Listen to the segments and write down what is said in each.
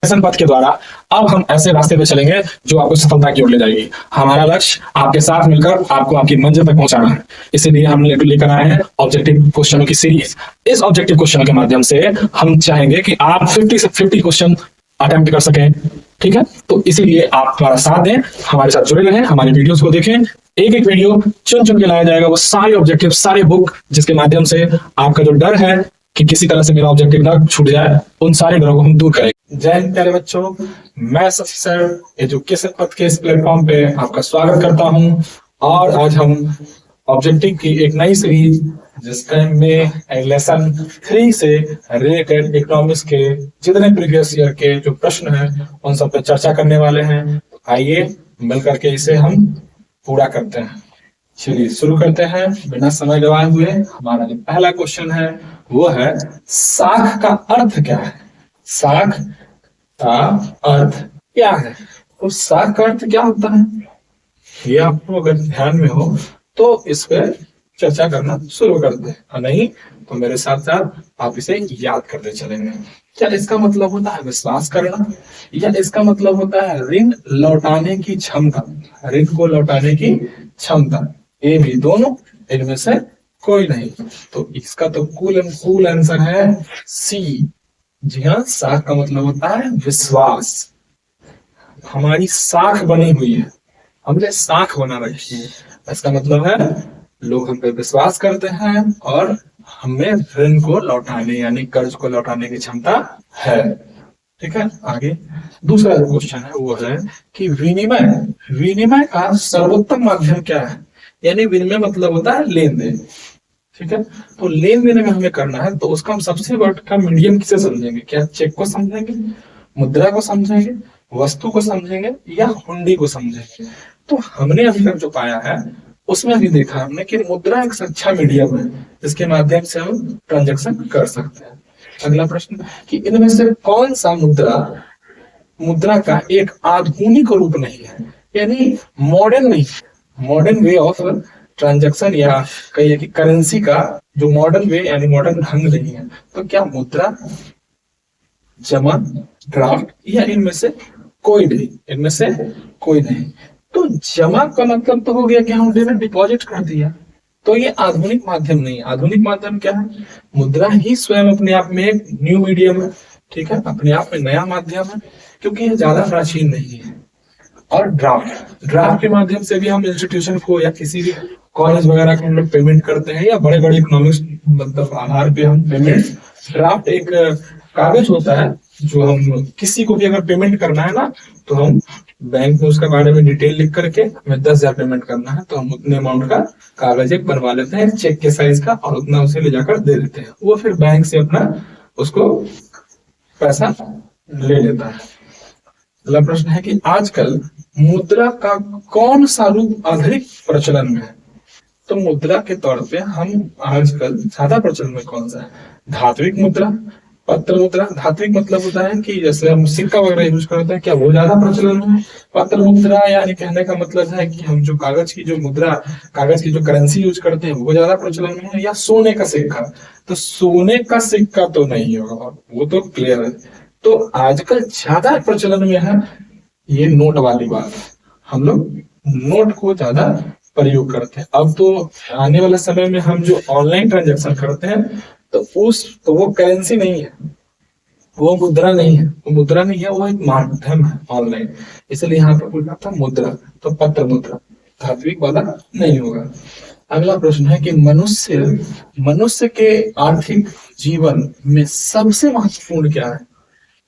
व्यसन पथ के द्वारा अब हम ऐसे रास्ते पे चलेंगे जो आपको सफलता की ओर ले जाएगी। हमारा लक्ष्य आपके साथ मिलकर आपको आपकी मंजिल तक पहुंचाना है। इसीलिए हम लेकर आए हैं ऑब्जेक्टिव क्वेश्चनों की सीरीज। इस ऑब्जेक्टिव क्वेश्चनों के माध्यम से हम चाहेंगे कि आप 50 से 50 क्वेश्चन अटेम्प्ट कर सकें। ठीक है, तो इसीलिए आप हमारा साथ दें, हमारे साथ जुड़े रहें, हमारे वीडियोस को देखें। एक एक वीडियो चुन चुन के लाया जाएगा, वो सारे ऑब्जेक्टिव, सारे बुक, जिसके माध्यम से आपका जो डर है कि किसी तरह से मेरा ऑब्जेक्टिव ना छूट जाए, उन सारे डरों को हम दूर करेंगे। जय हिंद प्यारे बच्चों, मैं शशि सर एजुकेशन पथ के इस प्लेटफॉर्म पे आपका स्वागत करता हूं। और आज हम ऑब्जेक्टिव की एक नई सीरीज, जिसके में लेसन 3 से रिलेटेड इकोनॉमिक्स के जितने प्रीवियस ईयर के जो प्रश्न हैं उन सब पे चर्चा करने वाले हैं। आइए मिलकर के इसे हम पूरा करते हैं। चलिए शुरू करते हैं बिना समय गवाए हुए। हमारा जो पहला क्वेश्चन है वो है, साख का अर्थ क्या है? साख का अर्थ क्या है? तो साख का अर्थ क्या होता है, ये आपको अगर ध्यान में हो तो इस पर चर्चा करना शुरू कर दे, और नहीं तो मेरे साथ साथ आप इसे याद करते चलेंगे। क्या इसका मतलब होता है विश्वास करना, या इसका मतलब होता है ऋण लौटाने की क्षमता, ऋण को लौटाने की क्षमता? ये भी दोनों, इनमें से कोई नहीं। तो इसका तो कूल आंसर है सी। जी हाँ, साख का मतलब होता है विश्वास। हमारी साख बनी हुई है, हमने साख बना रखी है, इसका मतलब है लोग हम पे विश्वास करते हैं और हमें ऋण को लौटाने यानी कर्ज को लौटाने की क्षमता है। ठीक है, आगे दूसरा क्वेश्चन है वो है कि विनिमय, विनिमय का सर्वोत्तम माध्यम क्या है? यानी विनिमय मतलब होता है लेन देन। ठीक है, तो लेन देन में हमें करना है तो उसका हम सबसे बड़ा मीडियम किसे समझेंगे? क्या चेक को समझेंगे, मुद्रा को समझेंगे, वस्तु को समझेंगे, या हुंडी को समझेंगे? तो हमने अभी तक जो पाया है उसमें भी देखा हमने कि मुद्रा एक अच्छा मीडियम है जिसके माध्यम से हम ट्रांजैक्शन कर सकते हैं। अगला प्रश्न कि इनमें से कौन सा मुद्रा मुद्रा का एक आधुनिक रूप नहीं है, यानी मॉडर्न नहीं, मॉडर्न वे ऑफ ट्रांजैक्शन, या कहिए कि करेंसी का जो मॉडर्न वे यानी मॉडर्न ढंग नहीं है? तो क्या मुद्रा, जमा, ड्राफ्ट, या इनमें से कोई नहीं? इनमें से कोई नहीं। तो जमा का मतलब तो हो गया कि हम डेबिट डिपॉजिट कर दिया, तो ये आधुनिक माध्यम नहीं है। आधुनिक माध्यम क्या है? मुद्रा ही स्वयं अपने आप में एक न्यू मीडियम है। ठीक है, अपने आप में नया माध्यम है क्योंकि ये ज्यादा प्राचीन नहीं है। और ड्राफ्ट, ड्राफ्ट के माध्यम से भी हम इंस्टीट्यूशन को या किसी भी कॉलेज वगैरह को हम लोग पेमेंट करते हैं, या बड़े बड़े इकोनॉमिक्स मतलब आधार पे हम पेमेंट। ड्राफ्ट एक कागज होता है जो हम किसी को भी अगर पेमेंट करना है ना, तो हम बैंक में उसके बारे में डिटेल लिख करके हमें 10,000 पेमेंट करना है तो हम उतने अमाउंट का कागज एक बनवा लेते हैं चेक के साइज का, और उतना उसे ले जाकर दे देते हैं। वो फिर बैंक से अपना उसको पैसा ले लेता है। अगला प्रश्न है कि आजकल मुद्रा का कौन सा रूप अधिक प्रचलन में है? तो मुद्रा के तौर पे हम आजकल ज्यादा प्रचलन में कौन सा है? धात्विक मुद्रा, पत्र मुद्रा। धात्विक मतलब होता है कि जैसे हम सिक्का वगैरह यूज करते हैं, क्या वो ज्यादा प्रचलन में है? पत्र मुद्रा यानी कहने का मतलब है कि हम जो कागज की जो मुद्रा, कागज की जो करेंसी यूज करते हैं वो ज्यादा प्रचलन में है, या सोने का सिक्का? तो सोने का सिक्का तो नहीं होगा, वो तो क्लियर है। तो आजकल ज्यादा प्रचलन में है ये नोट वाली बात। हम लोग नोट को ज्यादा प्रयोग करते हैं। अब तो आने वाले समय में हम जो ऑनलाइन ट्रांजेक्शन करते हैं तो वो करेंसी नहीं है, वो मुद्रा नहीं है, वो मुद्रा नहीं है, वो एक माध्यम है ऑनलाइन। इसलिए यहाँ पे बोल रहा था मुद्रा, तो पत्र मुद्रा, धात्विक वाला नहीं होगा। अगला प्रश्न है कि मनुष्य के आर्थिक जीवन में सबसे महत्वपूर्ण क्या है?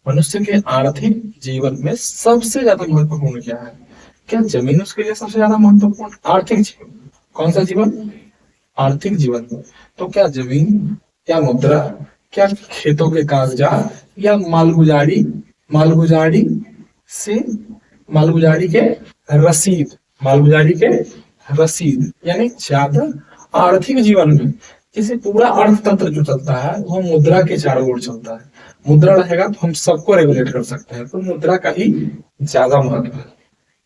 मनुष्य के आर्थिक जीवन में सबसे ज्यादा महत्वपूर्ण क्या है? क्या जमीन उसके लिए सबसे ज्यादा महत्वपूर्ण? आर्थिक जीवन, कौन सा जीवन? आर्थिक जीवन। तो क्या जमीन, क्या मुद्रा, क्या खेतों के कागजात, या मालगुजारी, मालगुजारी के रसीद, मालगुजारी के रसीद? यानी ज्यादा आर्थिक जीवन में जैसे पूरा अर्थतंत्र जो चलता है वो मुद्रा के चारों ओर चलता है। मुद्रा रहेगा तो हम सबको रेगुलेट कर सकते हैं, तो मुद्रा का ही ज्यादा महत्व है।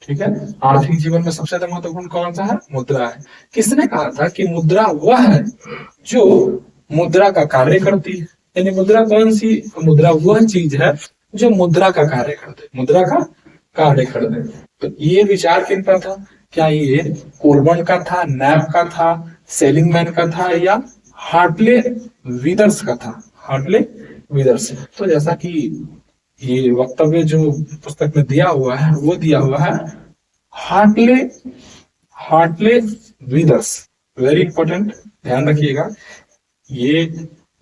ठीक है, आर्थिक जीवन में सबसे ज्यादा महत्वपूर्ण कौन सा है? मुद्रा है। किसने कहा था कि मुद्रा वह है जो मुद्रा का कार्य करती है? यानी मुद्रा कौन सी? मुद्रा वह चीज है जो मुद्रा का कार्य करते, मुद्रा का कार्य करते। तो ये विचार किनका था? क्या ये कोलबर्न का था, नैप का था, सेलिंगमैन का था, या हार्टले विदर्स का था? Hartley withers. तो जैसा कि ये वक्तव्य जो पुस्तक में दिया हुआ है वो दिया हुआ है Hartley Hartley withers. Very important, ध्यान रखिएगा। ये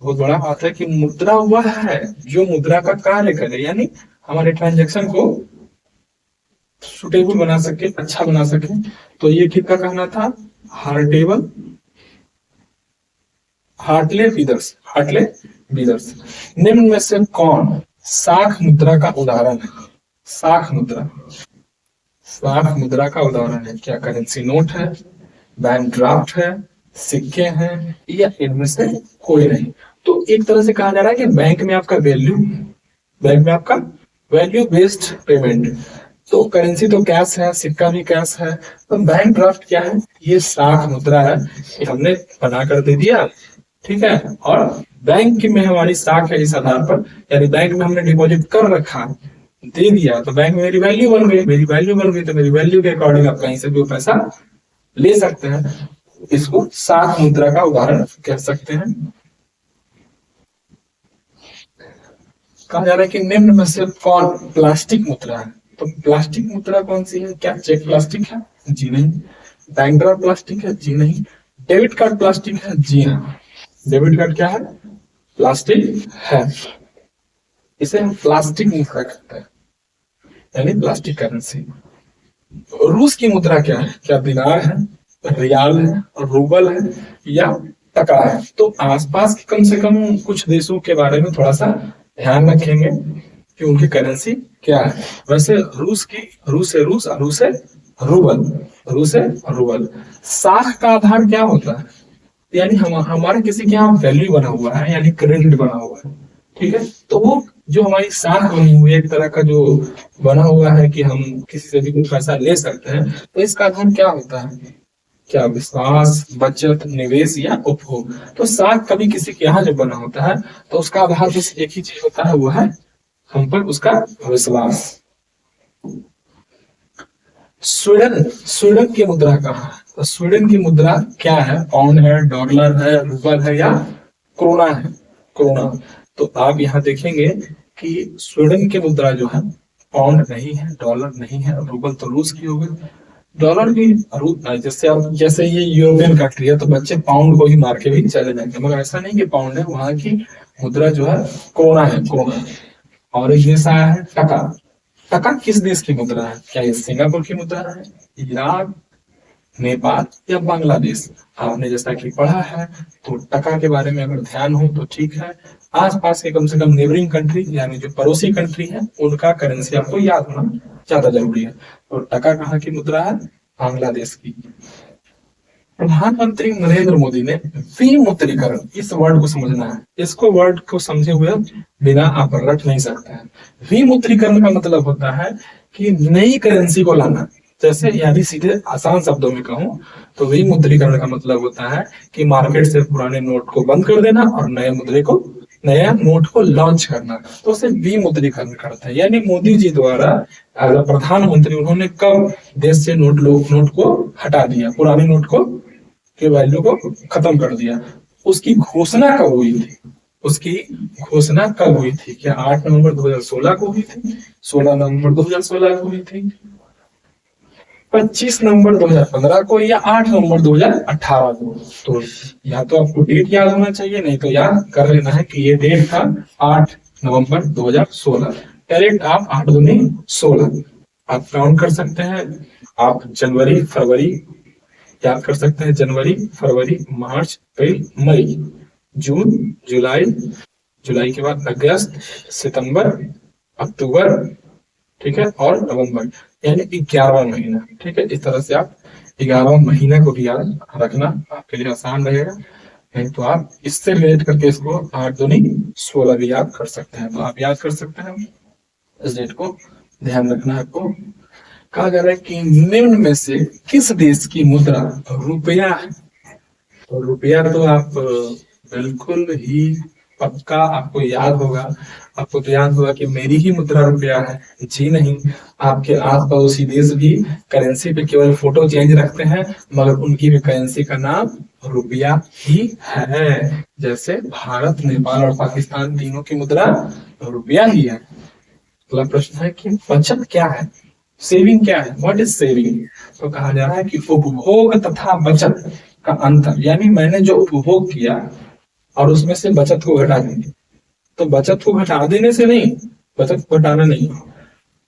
बहुत बड़ा बात है कि मुद्रा वह है जो मुद्रा का कार्य करे, यानी हमारे ट्रांजेक्शन को सुटेबल बना सके, अच्छा बना सके। तो ये किसका कहना था? हार्टेबल हार्टले विदर्स, हार्टले विदर्स। निम्न में से कौन साख मुद्रा का उदाहरण है? साख मुद्रा, साख मुद्रा का उदाहरण है। क्या करेंसी नोट है, बैंक ड्राफ्ट है, सिक्के हैं, या इनमें से कोई नहीं? तो एक तरह से कहा जा रहा है कि बैंक में आपका वैल्यू, बैंक में आपका वैल्यू बेस्ड पेमेंट। तो करेंसी तो कैश है, सिक्का भी कैश है, तो बैंक ड्राफ्ट क्या है? ये साख मुद्रा है कि हमने बना कर दे दिया, ठीक है, और बैंक में हमारी साख है इस आधार पर, यानी बैंक में हमने डिपॉजिट कर रखा, दे दिया, तो बैंक में मेरी वैल्यू बन गई, मेरी वैल्यू बन गई, तो मेरी वैल्यू के अकॉर्डिंग आप कहीं से भी वो पैसा ले सकते हैं। इसको साख मुद्रा का उदाहरण कह सकते हैं। कहा जा रहा है कि निम्न में से कौन प्लास्टिक मुद्रा है? तो प्लास्टिक मुद्रा कौन सी है? क्या चेक प्लास्टिक है? जी नहीं। बैंक ड्राफ्ट प्लास्टिक है? जी नहीं। डेबिट कार्ड प्लास्टिक है? जी हाँ। डेबिट कार्ड क्या है? प्लास्टिक है। इसे हम प्लास्टिक मुद्रा कहते हैं, यानी प्लास्टिक करेंसी। रूस की मुद्रा क्या है? क्या दिनार है, रियाल है, रूबल है, या टका है? तो आसपास के कम से कम कुछ देशों के बारे में थोड़ा सा ध्यान रखेंगे कि उनकी करेंसी क्या है। वैसे रूस की, रूस है रूस, रूस है रूबल, रूस है रूबल। साख का आधार क्या होता है? यानी हमारे किसी के यहाँ वैल्यू बना हुआ है, यानी क्रेडिट बना हुआ है, ठीक है, तो वो जो हमारी साख बनी हुई है, एक तरह का जो बना हुआ है कि हम किसी से भी कुछ पैसा ले सकते हैं, तो इसका आधार क्या होता है? क्या विश्वास, बचत, निवेश, या उपभोग? तो साख कभी किसी के यहाँ जब बना होता है तो उसका आधार बस एक ही चीज होता है, वो है हम पर उसका विश्वास। स्वीडन, स्वीडन की मुद्रा कहाँ है? तो स्वीडन की मुद्रा क्या है? पाउंड है, डॉलर है, रूबल है, या क्रोना है? क्रोना। तो आप यहाँ देखेंगे कि स्वीडन की मुद्रा जो है पाउंड नहीं है, डॉलर नहीं है, रूबल तो रूस की हो गई, डॉलर भी जैसे आप, जैसे ये यूरोपियन कंट्री है तो बच्चे पाउंड को ही मार के भी चले जाएंगे, मगर ऐसा नहीं कि पाउंड है, वहां की मुद्रा जो है क्रोना है, क्रोना। और एक देश आया है टका। टका किस देश की मुद्रा है? क्या ये सिंगापुर की मुद्रा है, ईरान, नेपाल, या बांग्लादेश? आपने जैसा कि पढ़ा है तो टका के बारे में अगर ध्यान हो तो ठीक है। आसपास के कम से कम नेबरिंग कंट्री, यानी जो पड़ोसी कंट्री है, उनका करेंसी आपको याद होना ज्यादा जरूरी है। तो टका कहाँ की मुद्रा है? बांग्लादेश की। प्रधानमंत्री नरेंद्र मोदी ने विमुद्रीकरण, इस वर्ड को समझना है, इसको वर्ड को समझे हुए बिना आप रट नहीं सकते हैं। विमुद्रीकरण का मतलब होता है कि नई करेंसी को लाना। जैसे यानी सीधे आसान शब्दों में कहूं तो विमुद्रीकरण का मतलब होता है कि मार्केट से पुराने नोट को बंद कर देना और नए मुद्रे को, नया नोट को लॉन्च करना, तो उसे विमुद्रीकरण करते हैं। यानी मोदी जी द्वारा एज प्रधानमंत्री उन्होंने कब देश से नोट को हटा दिया, पुराने नोट को के वैल्यू को खत्म कर दिया। उसकी घोषणा कब हुई थी? उसकी घोषणा कब हुई थी? क्या 8 नवंबर 2016 को हुई थी, 16 नवंबर 2016 को हुई थी, 25 नवंबर 2015 को, या 8 नवंबर 2018 को? तो या तो आपको डेट याद होना चाहिए, नहीं तो याद कर लेना है कि ये डेट था 8 नवंबर 2016। करेक्ट, आप 8 दूनी 16 आप काउंट कर सकते हैं। आप जनवरी, फरवरी याद कर सकते हैं, जनवरी, फरवरी, मार्च, अप्रैल, मई, जून, जुलाई, जुलाई के बाद अगस्त, सितंबर, अक्टूबर, ठीक है, और नवंबर, यानी 11वां महीना, ठीक है। इस तरह से आप 11वां महीना को भी याद रखना आपके लिए आसान रहेगा, नहीं तो आप इससे रिलेट करके इसको 8 दूनी 16 भी याद कर सकते हैं। तो आप याद कर सकते हैं, इस डेट को ध्यान रखना है आपको। कहा जा रहा है कि निम्न में से किस देश की मुद्रा रुपया है? तो रुपया तो आप बिल्कुल ही पक्का आपको याद होगा, आपको तो याद होगा कि मेरी ही मुद्रा रुपया है। जी नहीं, आपके आस पड़ोसी देश भी करेंसी पे केवल फोटो चेंज रखते हैं, मगर उनकी भी करेंसी का नाम रुपया ही है। जैसे भारत, नेपाल और पाकिस्तान तीनों की मुद्रा रुपया ही है। अगला प्रश्न है कि बचत क्या है, सेविंग क्या है, व्हाट इज सेविंग। तो कहा जा रहा है कि उपभोग तथा बचत का अंतर, यानी मैंने जो उपभोग किया और उसमें से बचत को घटा देंगे। तो बचत को घटा देने से नहीं, बचत को घटाना नहीं,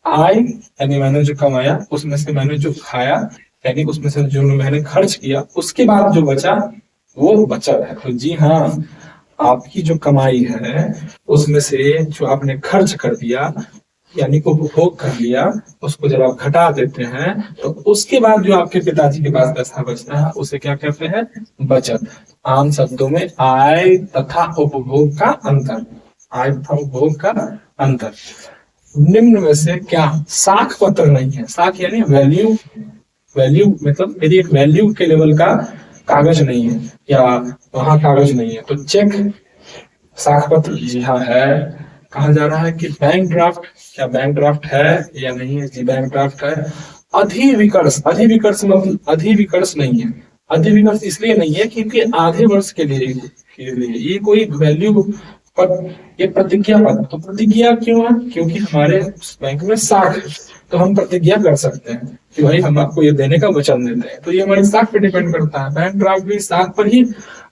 आय यानी मैंने जो कमाया उसमें से मैंने जो खाया यानी उसमें से जो मैंने खर्च किया उसके बाद जो बचा वो बचत है। तो जी हाँ, आपकी जो कमाई है उसमें से जो आपने खर्च कर दिया यानी उपभोग कर लिया, उसको जब आप घटा देते हैं तो उसके बाद जो आपके पिताजी के पास पैसा बचता है उसे क्या कहते हैं, बचत। आम शब्दों में आय तथा उपभोग का अंतर, आय तथा उपभोग का अंतर। निम्न में से क्या साख पत्र नहीं है, साख यानी वैल्यू, वैल्यू मतलब मेरी एक वैल्यू के लेवल का कागज नहीं है या वहां कागज नहीं है। तो चेक साख पत्र जी हाँ है। कहा जा रहा है कि बैंक ड्राफ्ट, क्या बैंक ड्राफ्ट है या नहीं है, जी बैंक ड्राफ्ट है। अधिविकर्ष, अधिविकर्ष मतलब अधिविकर्ष नहीं है, अधिविकर्ष इसलिए नहीं है क्योंकि आधे वर्ष के लिए ये कोई वैल्यू पर, ये प्रतिज्ञा पत्र। तो प्रतिज्ञा क्यों है, क्योंकि हमारे बैंक में साख है तो हम प्रतिज्ञा कर सकते हैं कि भाई हम आपको ये देने का वचन देते हैं। तो ये हमारी साख पे डिपेंड करता है। बैंक ड्राफ्ट भी साख पर ही,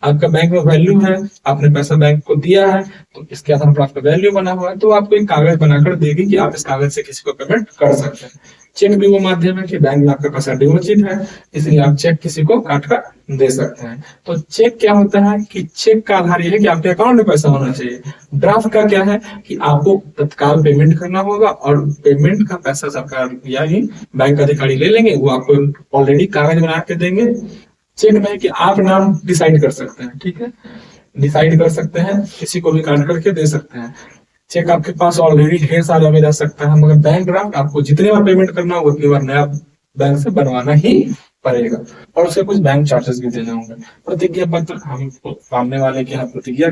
आपका बैंक में वैल्यू है, आपने पैसा बैंक को दिया है तो इसके आधार पर आपका वैल्यू बना हुआ है, तो आपको एक कागज बनाकर देगी कि आप इस कागज से किसी को पेमेंट कर सकते हैं। चेक भी वो माध्यम है कि बैंक में आपका पैसा डिपॉजिट है, इसलिए आप चेक किसी को काट कर दे सकते हैं। तो चेक क्या होता है कि चेक का आधार यह है कि आपके अकाउंट में पैसा होना चाहिए। ड्राफ्ट का क्या है कि आपको तत्काल पेमेंट करना होगा और पेमेंट का पैसा सरकार यानी बैंक अधिकारी ले लेंगे, वो आपको ऑलरेडी कागज बना के देंगे। चेक में कि आप नाम डिसाइड कर सकते हैं, ठीक है, डिसाइड कर सकते हैं, किसी को भी काट करके दे सकते हैं। चेक आपके पास ऑलरेडी ढेर सारा में रह सकता है, मगर बैंक ड्राफ्ट आपको जितने बार पेमेंट करना हो उतनी बार नया बैंक से बनवाना ही पड़ेगा और उसके कुछ बैंक चार्जेस भी देने होंगे। प्रतिज्ञा पत्र, हम सामने वाले के यहाँ प्रतिज्ञा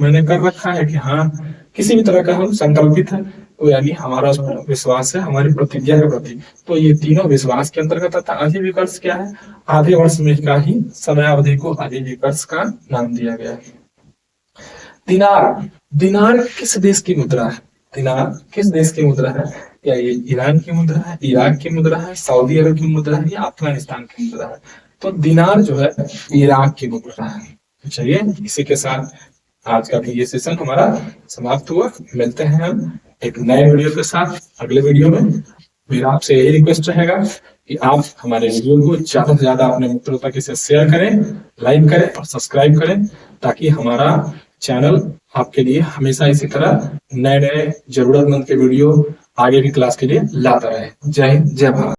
मैंने कर रखा है कि हाँ किसी भी तरह का हम संकल्पित है, तो यानी हमारा विश्वास है हमारी प्रतिज्ञा के प्रति। तो ये तीनों विश्वास के अंतर्गत आता है। अधिविकर्ष क्या है, आधे वर्ष में का ही समयावधि को अधिविकर्ष का नाम दिया गया है। दिनार, दिनार किस देश की मुद्रा है, दिनार किस देश की मुद्रा है, क्या ये ईरान की मुद्रा है, इराक की मुद्रा है, सऊदी अरब की मुद्रा है या अफगानिस्तान की मुद्रा है। तो दिनार जो है इराक की मुद्रा है। चलिए इसी के साथ आज का भी ये सेशन हमारा समाप्त हुआ। मिलते हैं हम एक नए वीडियो के साथ अगले वीडियो में। मेरा आपसे यही रिक्वेस्ट रहेगा कि आप हमारे वीडियो को ज्यादा से ज्यादा अपने मित्रों तक इसे शेयर करें, लाइक करें और सब्सक्राइब करें, ताकि हमारा चैनल आपके लिए हमेशा इसी तरह नए नए जरूरतमंद के वीडियो आगे भी क्लास के लिए लाता रहे। जय हिंद, जय भारत।